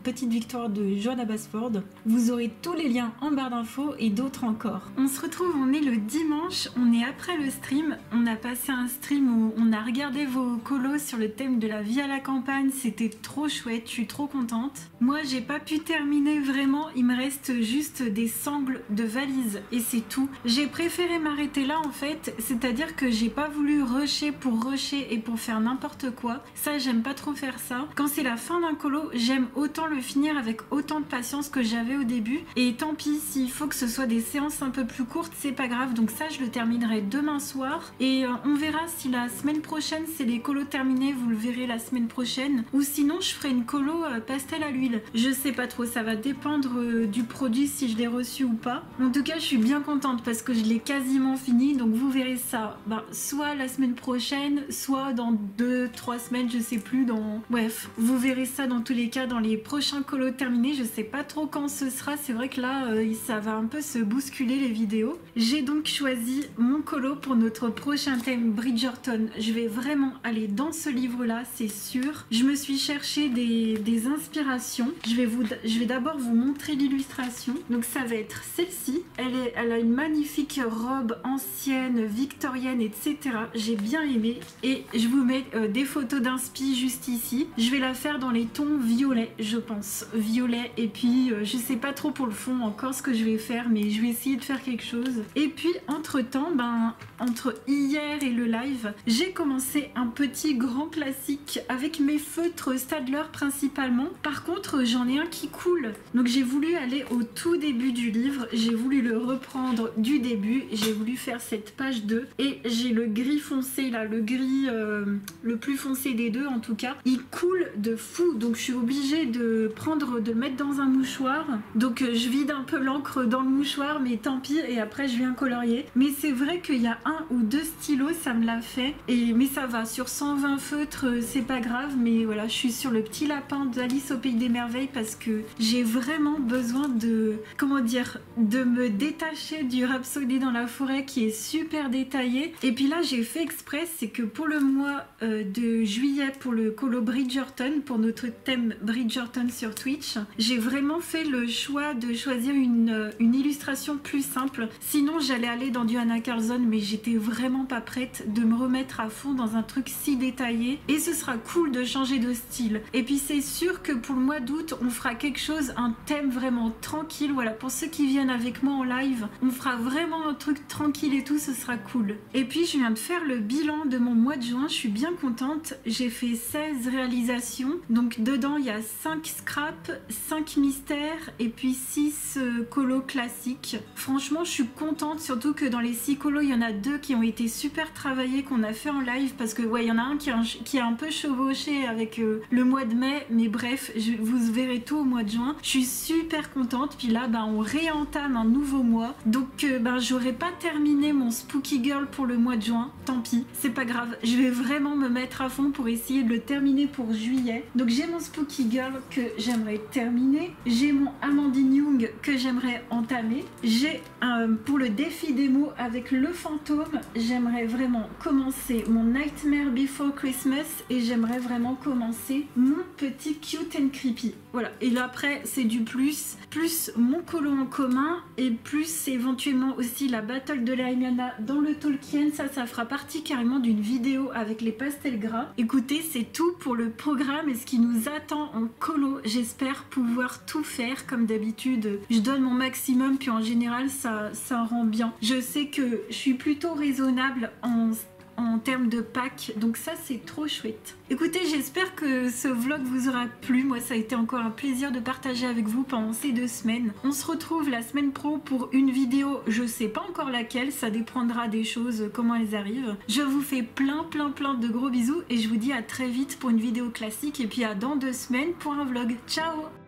Petite Victoire de Johanna Basford. Vous aurez tous les liens en barre d'infos et d'autres encore. On se retrouve, on est le dimanche, on est après le stream. On a passé un stream où on a regardé vos colos sur le thème de la vie à la campagne. C'était trop chouette, je suis trop contente. Moi, j'ai pas pu terminer vraiment, il me reste juste des sangles de valise et c'est tout. J'ai préféré m'arrêter là en fait, c'est-à-dire que j'ai pas voulu rusher pour rusher et pour faire n'importe quoi. Ça, j'aime pas trop faire ça. Quand c'est la fin d'un colo, j'aime autant le finir avec autant de patience que j'avais au début. Et tant pis, s'il faut que ce soit des séances un peu plus courtes, c'est pas grave. Donc ça, je le terminerai demain soir. Et on verra si la semaine prochaine, c'est les colos terminés, vous le verrez la semaine prochaine. Ou sinon je ferai une colo pastel à l'huile. Je sais pas trop, ça va dépendre du produit si je l'ai reçu ou pas. En tout cas je suis bien contente parce que je l'ai quasiment fini, donc vous verrez ça soit la semaine prochaine, soit dans 2-3 semaines, je sais plus, bref, vous verrez ça dans tous les cas dans les prochains colos terminés. Je sais pas trop quand ce sera, c'est vrai que là ça va un peu se bousculer les vidéos. J'ai donc choisi mon colo pour notre prochain thème Bridgerton. Je vais vraiment aller dans ce livre là, c'est sûr. Je me me suis cherché des inspirations. Je vais d'abord vous montrer l'illustration. Donc ça va être celle-ci. Elle a une magnifique robe ancienne, victorienne, etc. J'ai bien aimé. Et je vous mets des photos d'inspi juste ici. Je vais la faire dans les tons violets, je pense. Violet. Et puis, je sais pas trop pour le fond encore ce que je vais faire, mais je vais essayer de faire quelque chose. Et puis, entre-temps, entre hier et le live, j'ai commencé un petit grand classique avec mes feutres Staedtler principalement. Par contre, j'en ai un qui coule. Donc, j'ai voulu aller au tout début du livre. J'ai voulu le reprendre du début. J'ai voulu faire cette page 2. Et j'ai le gris foncé, là, le gris le plus foncé des deux, en tout cas. Il coule de fou. Donc, je suis obligée de le mettre dans un mouchoir. Donc, je vide un peu l'encre dans le mouchoir, mais tant pis. Et après, je viens colorier. Mais c'est vrai qu'il y a un ou deux stylos, ça me l'a fait. Mais ça va. Sur 120 feutres, c'est pas grave. Mais voilà, je suis sur le petit lapin d'Alice au Pays des Merveilles parce que j'ai vraiment besoin de, comment dire, de me détacher du Rhapsody dans la forêt qui est super détaillé. Et puis là, j'ai fait exprès, c'est que pour le mois de juillet, pour le colo Bridgerton, pour notre thème Bridgerton sur Twitch, j'ai vraiment fait le choix de choisir une illustration plus simple. Sinon, j'allais aller dans du Anna Carlson, mais j'étais vraiment pas prête de me remettre à fond dans un truc si détaillé. Et ce sera cool de changer de style. Et puis c'est sûr que pour le mois d'août, on fera quelque chose, un thème vraiment tranquille. Voilà, pour ceux qui viennent avec moi en live, on fera vraiment un truc tranquille et tout, ce sera cool. Et puis je viens de faire le bilan de mon mois de juin, je suis bien contente. J'ai fait 16 réalisations. Donc dedans, il y a 5 scraps, 5 mystères et puis 6 colos classiques. Franchement, je suis contente, surtout que dans les 6 colos, il y en a 2 qui ont été super travaillés, qu'on a fait en live, parce que ouais, il y en a un qui a un peu chevauché avec le mois de mai, mais bref, vous verrez tout au mois de juin. Je suis super contente, puis là, on réentame un nouveau mois, donc j'aurais pas terminé mon Spooky Girl pour le mois de juin, tant pis, c'est pas grave, je vais vraiment me mettre à fond pour essayer de le terminer pour juillet. Donc j'ai mon Spooky Girl que j'aimerais terminer, j'ai mon Amandine Young que j'aimerais entamer, j'ai pour le défi démo avec le fantôme, j'aimerais vraiment commencer mon Nightmare Before Christmas et j'aimerais vraiment commencer mon petit Cute and Creepy. Voilà, et là après c'est du plus mon colo en commun et plus éventuellement aussi la Battle de la Emiana dans le Tolkien. Ça fera partie carrément d'une vidéo avec les pastels gras. Écoutez, c'est tout pour le programme et ce qui nous attend en colo. J'espère pouvoir tout faire comme d'habitude. Je donne mon maximum puis en général ça rend bien. Je sais que je suis plutôt raisonnable en termes de pack, donc ça c'est trop chouette. Écoutez, j'espère que ce vlog vous aura plu. Moi ça a été encore un plaisir de partager avec vous pendant ces 2 semaines. On se retrouve la semaine pro pour une vidéo, je sais pas encore laquelle, ça dépendra des choses, comment elles arrivent. Je vous fais plein de gros bisous et je vous dis à très vite pour une vidéo classique et puis à dans 2 semaines pour un vlog. Ciao!